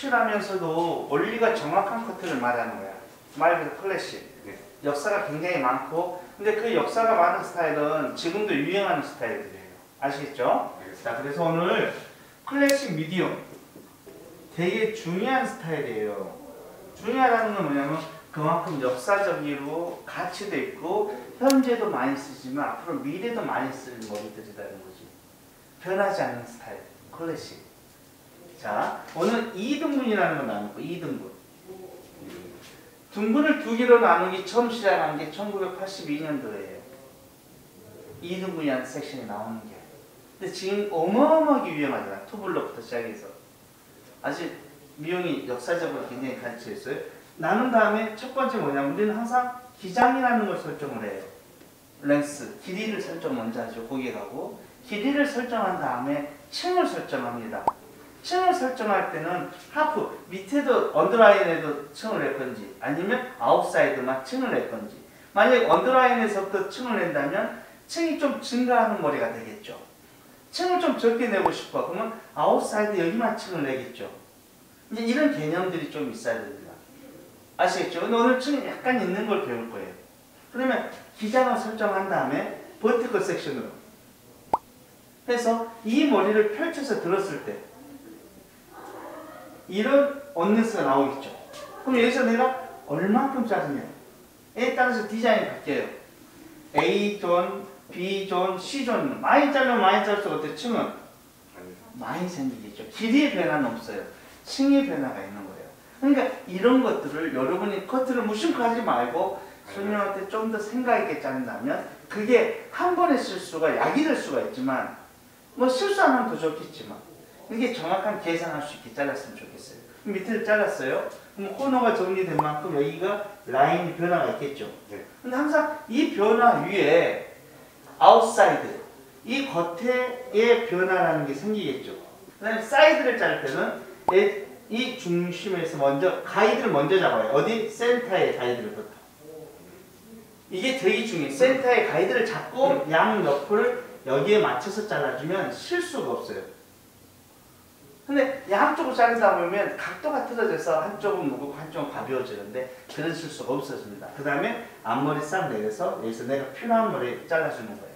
푸시하면서도 원리가 정확한 커트를 말하는 거야. 말 그대로 클래식. 역사가 굉장히 많고, 근데 그 역사가 많은 스타일은 지금도 유행하는 스타일들이에요. 아시겠죠? 자, 그래서 오늘 클래식 미디엄 되게 중요한 스타일이에요. 중요하다는 건 뭐냐면 그만큼 역사적으로 가치도 있고 현재도 많이 쓰지만 앞으로 미래도 많이 쓸 머리들이라는 거지. 변하지 않는 스타일, 클래식. 자, 오늘 2등분이라는 걸 나눌 거예요. 2등분. 등분을 두 개로 나누기 처음 시작한 게 1982년도예요. 2등분이라는 섹션이 나오는 게. 근데 지금 어마어마하게 유행하잖아. 투블럭부터 시작해서. 아직 미용이 역사적으로 굉장히 가치가 있어요. 나눈 다음에 첫 번째 뭐냐면 우리는 항상 기장이라는 걸 설정을 해요. 렌스, 길이를 설정 먼저 하죠. 고객하고. 길이를 설정한 다음에 층을 설정합니다. 층을 설정할 때는 하프, 밑에도 언더라인에도 층을 낼 건지 아니면 아웃사이드만 층을 낼 건지. 만약에 언더라인에서부터 층을 낸다면 층이 좀 증가하는 머리가 되겠죠. 층을 좀 적게 내고 싶어. 그러면 아웃사이드 여기만 층을 내겠죠. 이제 이런 개념들이 좀 있어야 됩니다. 아시겠죠? 오늘 층이 약간 있는 걸 배울 거예요. 그러면 기장을 설정한 다음에 버티컬 섹션으로 해서 이 머리를 펼쳐서 들었을 때 이런 언네스가 나오겠죠. 그럼 여기서 내가 얼만큼 자르냐에 따라서 디자인이 바뀌어요. A존, B존, C존 많이 자르면 많이 자를수록 어때? 층은 많이 생기겠죠. 길이의 변화는 없어요. 층의 변화가 있는 거예요. 그러니까 이런 것들을 여러분이 커트를 무심코 하지 말고 손님한테 좀 더 생각 있게 자른다면 그게 한 번의 실수가 약이 될 수가 있지만 뭐 실수 안 하면 더 좋겠지만 이게 정확한 계산할 수 있게 잘랐으면 좋겠어요. 밑을 잘랐어요. 그럼 코너가 정리된 만큼 여기가 라인이 변화가 있겠죠. 근데 항상 이 변화 위에 아웃사이드, 이 겉에의 변화라는 게 생기겠죠. 그 다음에 사이드를 자를 때는 이 중심에서 먼저 가이드를 먼저 잡아요. 어디? 센터의 가이드를. 이게 되게 중요해요. 센터의 가이드를 잡고 양 옆을 여기에 맞춰서 잘라주면 실수가 없어요. 근데 양쪽을 자르다 보면 각도가 틀어져서 한쪽은 무겁고 한쪽은 가벼워지는데 그런 실수가 없어집니다. 그 다음에 앞머리 싹 내려서 여기서 내가 필요한 머리 잘라주는 거예요.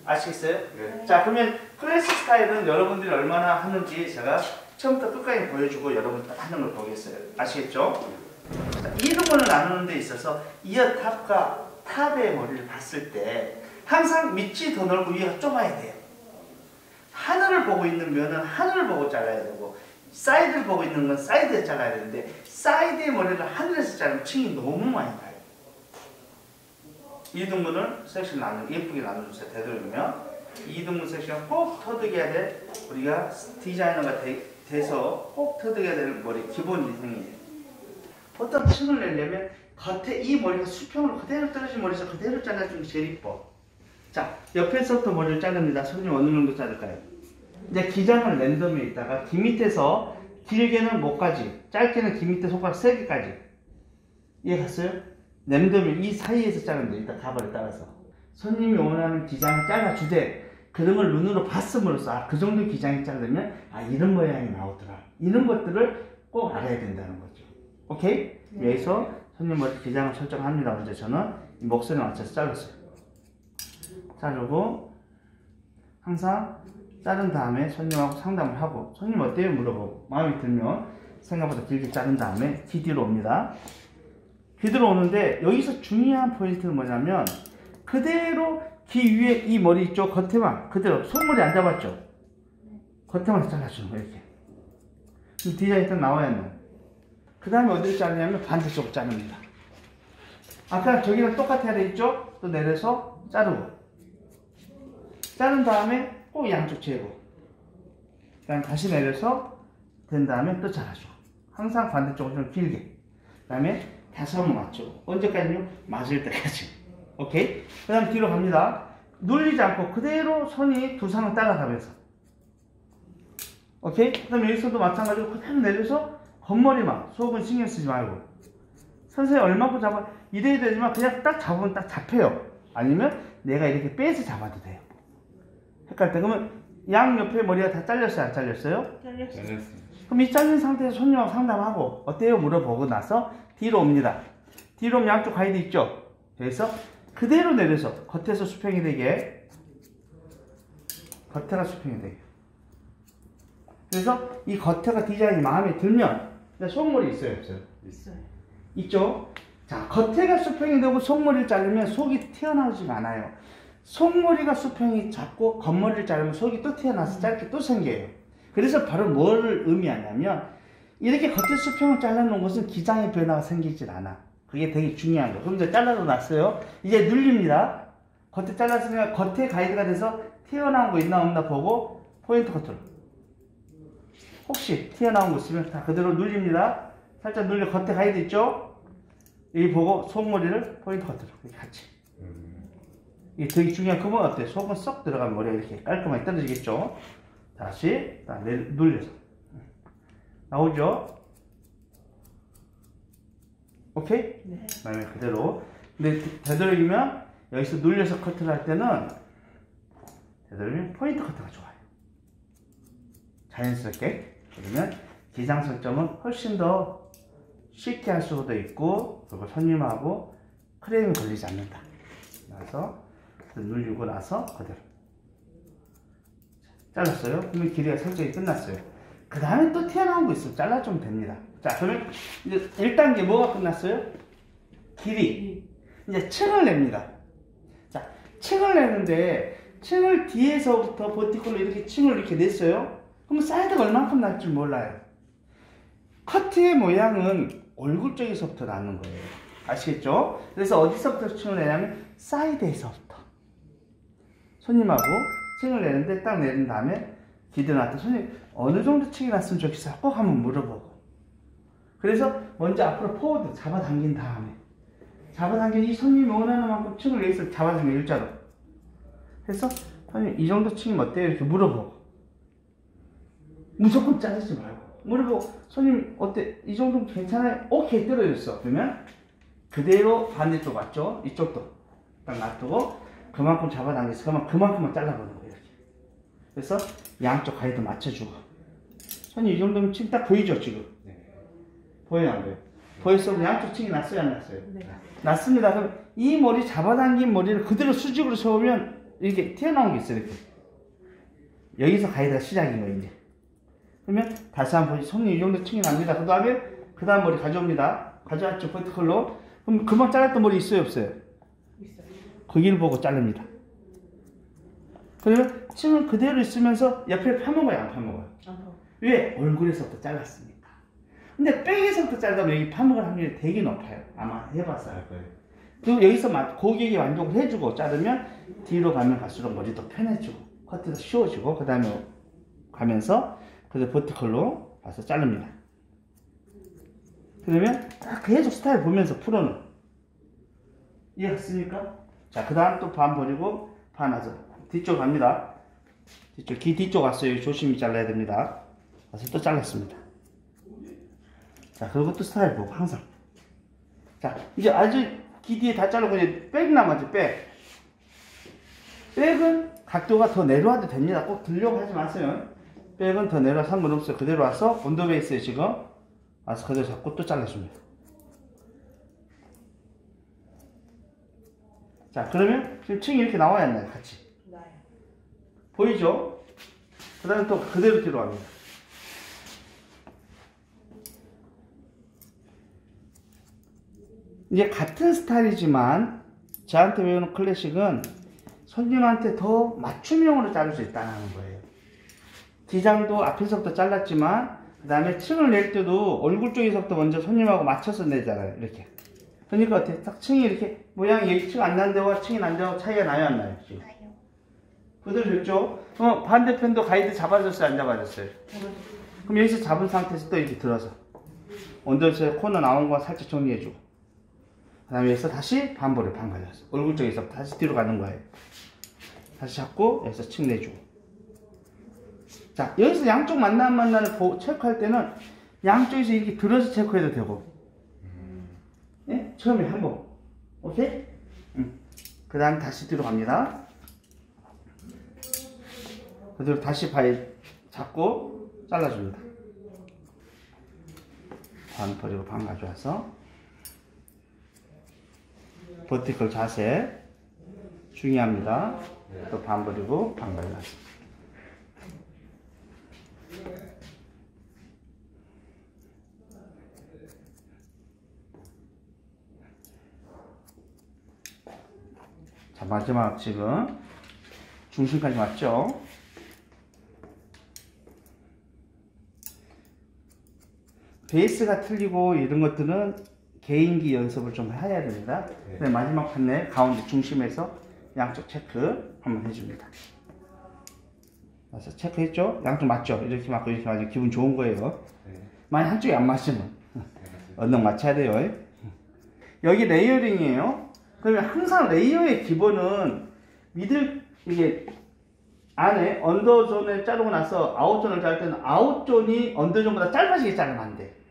아시겠어요? 네. 자, 그러면 클래식 스타일은 여러분들이 얼마나 하는지 제가 처음부터 끝까지 보여주고 여러분들 하는 걸 보겠어요. 아시겠죠? 자, 이 부분을 나누는 데 있어서 이어 탑과 탑의 머리를 봤을 때 항상 밑이 더 넓고 위가 좁아야 돼요. 하늘을 보고 있는 면은 하늘을 보고 잘라야 되고 사이드를 보고 있는 건 사이드에 잘라야 되는데 사이드의 머리를 하늘에서 자르면 층이 너무 많이 가요. 이등분을 섹션 예쁘게 나눠주세요. 되도록이면 이등분 섹션 꼭 터득해야 될 우리가 디자이너가 돼서 꼭 터득해야 될 머리 기본 인생이에요. 어떤 층을 내려면 겉에 이 머리가 수평으로 그대로 떨어진 머리에서 그대로 잘라주는 게 제일 이뻐. 자, 옆에서부터 머리를 자릅니다. 손님 어느 정도 자를까요? 이제 기장을 랜덤에 있다가 귀 밑에서 길게는 목까지, 짧게는 귀 밑에 손가락 3개까지. 이해 갔어요? 랜덤에 이 사이에서 자르면 돼. 일단 가발에 따라서. 손님이 원하는 기장을 잘라주되 그런 걸 눈으로 봤음으로써 아, 그 정도 기장이 자르면 아, 이런 모양이 나오더라. 이런 것들을 꼭 알아야 된다는 거죠. 오케이? 여기서 손님 머리 기장을 설정합니다. 먼저 저는 목선에 맞춰서 잘랐어요. 자르고 항상 자른 다음에 손님하고 상담을 하고 손님 어때요? 물어보고 마음에 들면 생각보다 길게 자른 다음에 귀 뒤로 옵니다. 귀 뒤로 오는데 여기서 중요한 포인트는 뭐냐면 그대로 귀 위에 이 머리 있죠? 겉에만 그대로 손머리 안 잡았죠? 겉에만 잘라주는 거예요. 이렇게. 디자인이 딱 나와야 그 다음에 어디를 자르냐면 반대쪽으로 자릅니다. 아까 저기랑 똑같아야 되겠죠? 또 내려서 자르고 자른 다음에 꼭 양쪽 재고 그 다음에 다시 내려서 된 다음에 또 잘라줘. 항상 반대쪽으로 좀 길게 그 다음에 다시 한번 맞추고 언제까지요? 맞을 때까지. 오케이? 그 다음에 뒤로 갑니다. 눌리지 않고 그대로 손이 두 상을 따라가면서 오케이? 그 다음에 여기서도 마찬가지로 그대로 내려서 겉머리만 속은 신경 쓰지 말고 선생님 얼마큼 잡아 이래야 되지만 그냥 딱 잡으면 딱 잡혀요. 아니면 내가 이렇게 빼서 잡아도 돼요. 헷갈릴 때 그러면 양 옆에 머리가 다 잘렸어요? 안 잘렸어요? 잘렸어요. 그럼 이 잘린 상태에서 손님하고 상담하고 어때요? 물어보고 나서 뒤로 옵니다. 뒤로 오면 양쪽 가이드 있죠? 그래서 그대로 내려서 겉에서 수평이 되게, 겉에가 수평이 되게. 그래서 이 겉에가 디자인이 마음에 들면 속머리 있어요? 없어요? 있어요. 있죠? 자, 겉에가 수평이 되고 속머리를 자르면 속이 튀어나오지가 않아요. 속머리가 수평이 작고 겉머리를 자르면 속이 또 튀어나와서 짧게 또 생겨요. 그래서 바로 뭘 의미하냐면 이렇게 겉에 수평을 잘라놓은 것은 기장의 변화가 생기질 않아. 그게 되게 중요한 거예요. 그럼 이제 잘라도 놨어요. 이제 눌립니다. 겉에 잘랐으니까 겉에 가이드가 돼서 튀어나온 거 있나 없나 보고 포인트 커트로. 혹시 튀어나온 거 있으면 다 그대로 눌립니다. 살짝 눌려 겉에 가이드 있죠? 여기 보고 속머리를 포인트 커트로 이렇게 같이. 이게 되게 중요한 그 부분 어때요? 속은 쏙 들어가면 머리가 이렇게 깔끔하게 떨어지겠죠? 다시 눌려서 나오죠? 오케이? 네. 그다음에 그대로. 근데 되도록이면 여기서 눌려서 커트를 할 때는 되도록이면 포인트 커트가 좋아요. 자연스럽게. 그러면 기장 설정은 훨씬 더 쉽게 할 수도 있고, 그리고 손님하고 크레임이 걸리지 않는다. 그래서 눌리고 나서 그대로 잘랐어요. 그러면 길이가 설정이 끝났어요. 그 다음에 또 튀어나온 거 있어. 잘라주면 됩니다. 자, 그러면 이제 1단계 뭐가 끝났어요? 길이. 이제 층을 냅니다. 자, 층을 내는데 층을 뒤에서부터 버티컬로 이렇게 층을 이렇게 냈어요. 그럼 사이드가 얼만큼 날 줄 몰라요. 커트의 모양은 얼굴 쪽에서부터 나는 거예요. 아시겠죠? 그래서 어디서부터 층을 내냐면 사이드에서부터 손님하고 층을 내는데 딱 내린 다음에 기대 놨다. 손님 어느 정도 층이 났으면 좋겠어요? 꼭 한번 물어보고. 그래서 먼저 앞으로 포워드 잡아당긴 다음에 잡아당긴 이 손님이 원하는 만큼 층을 여기서 잡아당겨 일자로 해서 손님 이 정도 층이면 어때요? 이렇게 물어보고. 무조건 자르지 말고 물어보고 손님 어때? 이 정도면 괜찮아요? 오케이 떨어졌어. 그러면 그대로 반대쪽 맞죠? 이쪽도 딱 놔두고 그만큼 잡아당겨서 그만큼만 잘라보는 거예요. 이렇게. 그래서 양쪽 가이드 맞춰주고. 손님 이 정도면 층 딱 보이죠 지금? 네. 보여요 안 보여요? 보였어? 양쪽 층이 났어요 안 났어요? 네. 났습니다. 그럼 이 머리 잡아당긴 머리를 그대로 수직으로 세우면 이렇게 튀어나온 게 있어요. 이렇게. 여기서 가이드가 시작인 거예요 이제. 그러면 다시 한번 보시. 손님 이 정도 층이 납니다. 그 다음 머리 가져옵니다. 가져왔죠 버티컬로. 그럼 금방 잘랐던 머리 있어요 없어요? 있어요. 거기를 보고 자릅니다. 그러면 층은 그대로 있으면서 옆에 파먹어요 안 파먹어요? 안 파먹어요. 왜? 얼굴에서부터 잘랐으니까. 근데 백에서부터 자르면 여기 파먹을 확률이 되게 높아요. 아마 해봐서 알 거예요. 그리고 여기서 고객이 만족을 해주고 자르면 뒤로 가면 갈수록 머리도 편해지고 커트도 쉬워지고 그 다음에 가면서 그래서 버티컬로 가서 자릅니다. 그러면 딱 계속 스타일 보면서 프로는 이해했습니까? 자, 그 다음 또 반 버리고 반 와서 뒤쪽 갑니다. 뒤쪽 귀 뒤쪽 왔어요. 조심히 잘라야 됩니다. 와서 또 잘랐습니다. 자, 그리고 또 스타일 보고 항상. 자, 이제 아주 귀 뒤에 다 자르고 이제 백 남았죠. 백은 각도가 더 내려와도 됩니다. 꼭 들려고 하지 마세요. 백은 더 내려와 상관없어요. 그대로 와서 온도베이스에 지금 와서 그대로 잡고 또 잘라줍니다. 자, 그러면 지금 층이 이렇게 나와야 하나요? 같이. 나요. 보이죠? 그 다음에 또 그대로 뒤로 갑니다. 이제 같은 스타일이지만 저한테 배우는 클래식은 손님한테 더 맞춤형으로 자를 수 있다는 거예요. 기장도 앞에서부터 잘랐지만 그 다음에 층을 낼 때도 얼굴 쪽에서부터 먼저 손님하고 맞춰서 내잖아요. 이렇게. 그러니까 어때요? 딱 층이 이렇게 모양이 여기 층 안 난 데와 층이 난 데와 차이가 나요 안 나요? 지금? 나요. 그대로 됐죠? 반대편도 가이드 잡아줬어요 안 잡아줬어요? 그럼 여기서 잡은 상태에서 또 이렇게 들어서 언더에서 코너 나온 거 살짝 정리해주고 그 다음에 여기서 다시 반볼에 반 가져서 얼굴 쪽에서 다시 뒤로 가는 거예요. 다시 잡고 여기서 층 내주고. 자, 여기서 양쪽 만나 안 만나를 체크할 때는 양쪽에서 이렇게 들어서 체크해도 되고 네? 처음에 한 번 오케이? 그 다음 다시 뒤로 갑니다. 그대로 다시 바위 잡고 잘라줍니다. 반 버리고 반 가져와서 버티컬 자세 중요합니다. 또 반 버리고 반 가져와서 자, 마지막 지금 중심까지 왔죠? 베이스가 틀리고 이런 것들은 개인기 연습을 좀 해야 됩니다. 네. 마지막 판넬 가운데 중심에서 양쪽 체크 한번 해줍니다. 그래서 체크했죠? 양쪽 맞죠? 이렇게 맞고 이렇게 맞으면 기분 좋은 거예요. 네. 만약 한쪽이 안 맞으면 언능 맞춰야 돼요. 여기 레이어링이에요. 그러면 항상 레이어의 기본은 이게 안에 언더존을 자르고 나서 아웃존을 자를 때는 아웃존이 언더존보다 짧아지게 자르면 안 돼.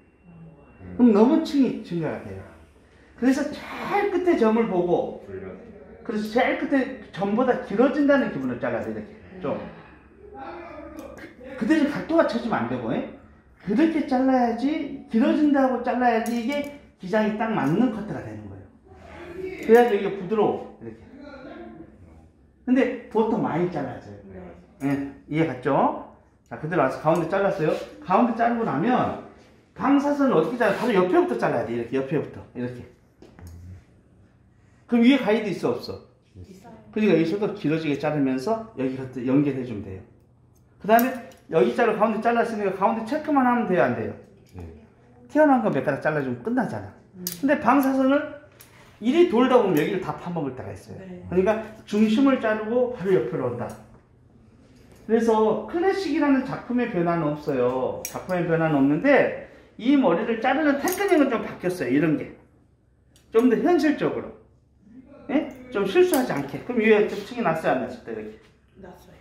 그럼 너무 층이 증가가 돼요. 그래서 제일 끝에 점을 보고, 그래서 제일 끝에 점보다 길어진다는 기분을 잘라야 돼. 이렇게 좀. 그 대신 각도가 쳐지면 안 되고, 그렇게 잘라야지, 길어진다고 잘라야지 이게 기장이 딱 맞는 커트가 되는 거예요. 그래야지 이게 부드러워. 이렇게. 근데 보통 많이 잘라져요. 네, 이해 갔죠? 자, 그대로 와서 가운데 잘랐어요. 가운데 자르고 나면 방사선을 어떻게 잘라? 바로 옆에부터 잘라야 돼. 이렇게 옆에부터 이렇게. 그럼 위에 가이드 있어 없어? 있어요. 그러니까 여기서도 길어지게 자르면서 여기부터 연결해 주면 돼요. 그 다음에 여기 자르고 가운데 잘랐으니까 가운데 체크만 하면 돼요, 안 돼요? 튀어나온 거 몇 가닥 잘라주면 끝나잖아. 근데 방사선을 이리 돌다 보면 여기를 다 파먹을 때가 있어요. 그러니까 중심을 자르고 바로 옆으로 온다. 그래서 클래식이라는 작품의 변화는 없어요. 작품의 변화는 없는데 이 머리를 자르는 테크닉은 좀 바뀌었어요. 이런 게. 좀 더 현실적으로. 예? 좀 실수하지 않게. 그럼 위에 좀 층이 났어요? 안 났을 때 이렇게? 났어요.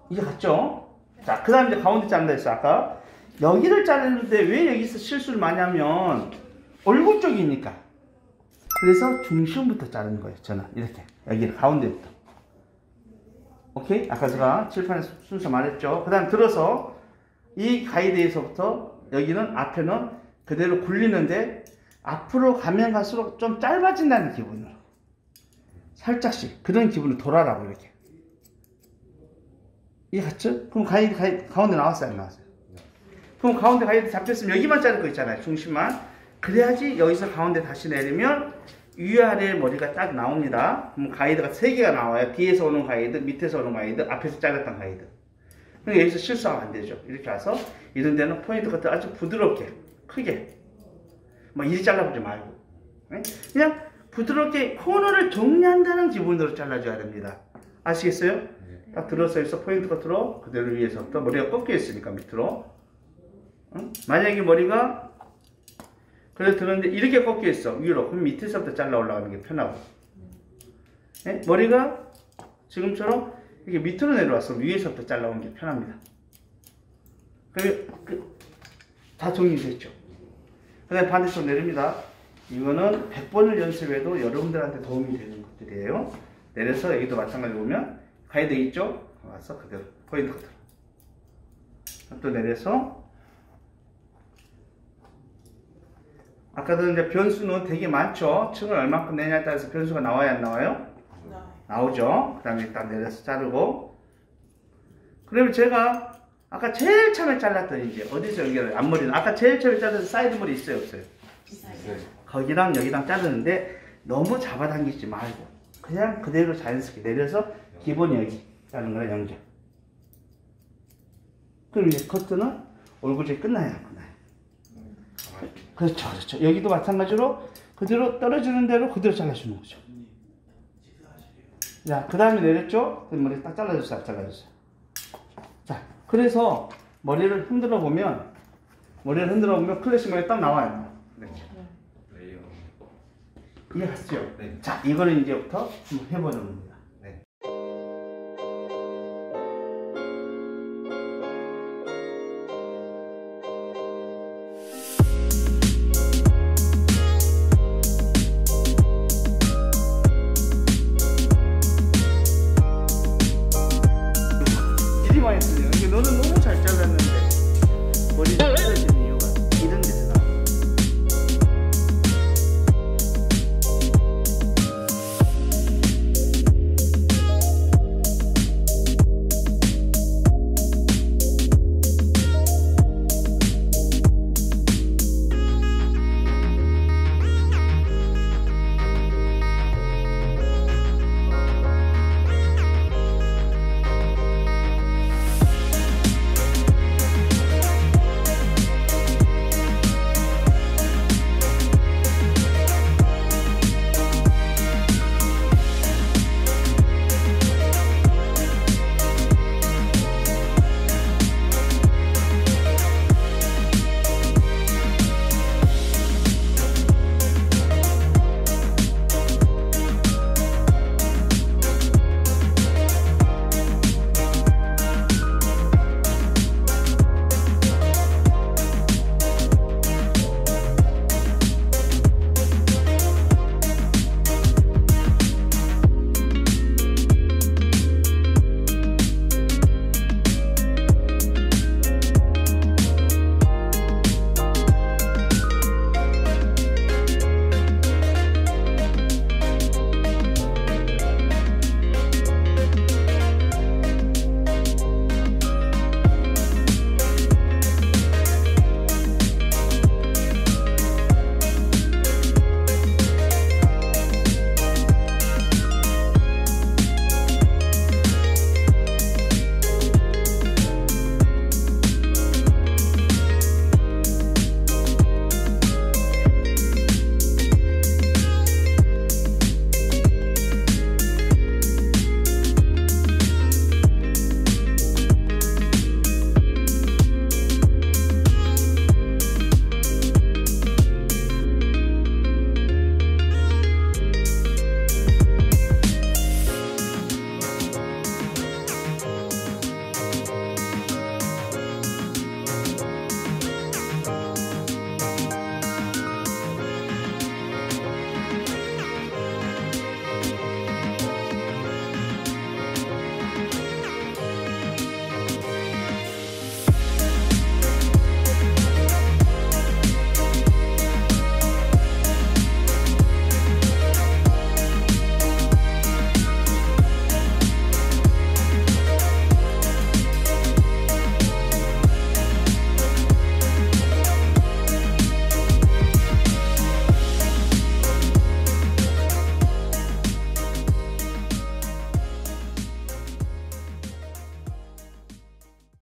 이제 갔죠? 자, 그 다음에 이제 가운데 자른다 했어. 아까. 여기를 자르는데 왜 여기서 실수를 많이 하면 얼굴 쪽이니까. 그래서 중심부터 자르는 거예요. 저는 이렇게. 여기를 가운데부터. 오케이? 아까 제가 칠판에 순서 말했죠. 그 다음 들어서 이 가이드에서부터 여기는 앞에는 그대로 굴리는데 앞으로 가면 갈수록 좀 짧아진다는 기분으로 살짝씩 그런 기분으로 돌아라고 이렇게. 이해 갔죠? 그럼 가이드 가운데 나왔어요? 안 나왔어요? 그럼 가운데 가이드 잡혔으면 여기만 자를 거 있잖아요. 중심만. 그래야지 여기서 가운데 다시 내리면 위아래 머리가 딱 나옵니다. 그럼 가이드가 3개가 나와요. 뒤에서 오는 가이드, 밑에서 오는 가이드, 앞에서 잘랐던 가이드. 그러니까 여기서 실수하면 안 되죠. 이렇게 와서 이런 데는 포인트 커트 아주 부드럽게, 크게. 막 이리 잘라보지 말고. 그냥 부드럽게 코너를 정리한다는 기분으로 잘라줘야 됩니다. 아시겠어요? 딱 들어서 여기서 포인트 커트로 그대로 위에서부터 머리가 꺾여 있으니까 밑으로. 만약에 머리가 그래서 들었는데 이렇게 꺾여 있어 위로. 그럼 밑에서부터 잘라 올라가는 게 편하고. 머리가 지금처럼 이렇게 밑으로 내려왔어. 위에서부터 잘라오는 게 편합니다. 다 정리됐죠. 그 다음에 반대쪽 내립니다. 이거는 100번을 연습해도 여러분들한테 도움이 되는 것들이에요. 내려서 여기도 마찬가지로 보면 가이드 있죠? 와서 그대로 포인트 커트로. 또 내려서 아까도 이제 변수는 되게 많죠. 층을 얼마큼 내냐에 따라서 변수가 나와야 안 나와요? 나오죠. 그 다음에 일단 내려서 자르고. 그러면 제가 아까 제일 처음에 잘랐던 이제 어디서 연결을 앞머리는 아까 제일 처음에 잘랐던 사이드 머리 있어요 없어요? 있어요. 거기랑 여기랑 자르는데 너무 잡아당기지 말고 그냥 그대로 자연스럽게 내려서 기본 여기 자르는 거랑 연결. 그럼 이제 커트는 얼굴이 끝나야 안 끝나요? 그렇죠, 그렇죠. 여기도 마찬가지로 그대로 떨어지는 대로 그대로 잘라주는 거죠. 자, 그 다음에 내렸죠? 그 머리 딱 잘라줬어요, 잘라줬어요. 자, 그래서 머리를 흔들어 보면 클래식 머리 딱 나와요. 그렇죠. 이해갔죠? 네. 자, 이거는 이제부터 한번 해보는 겁니다.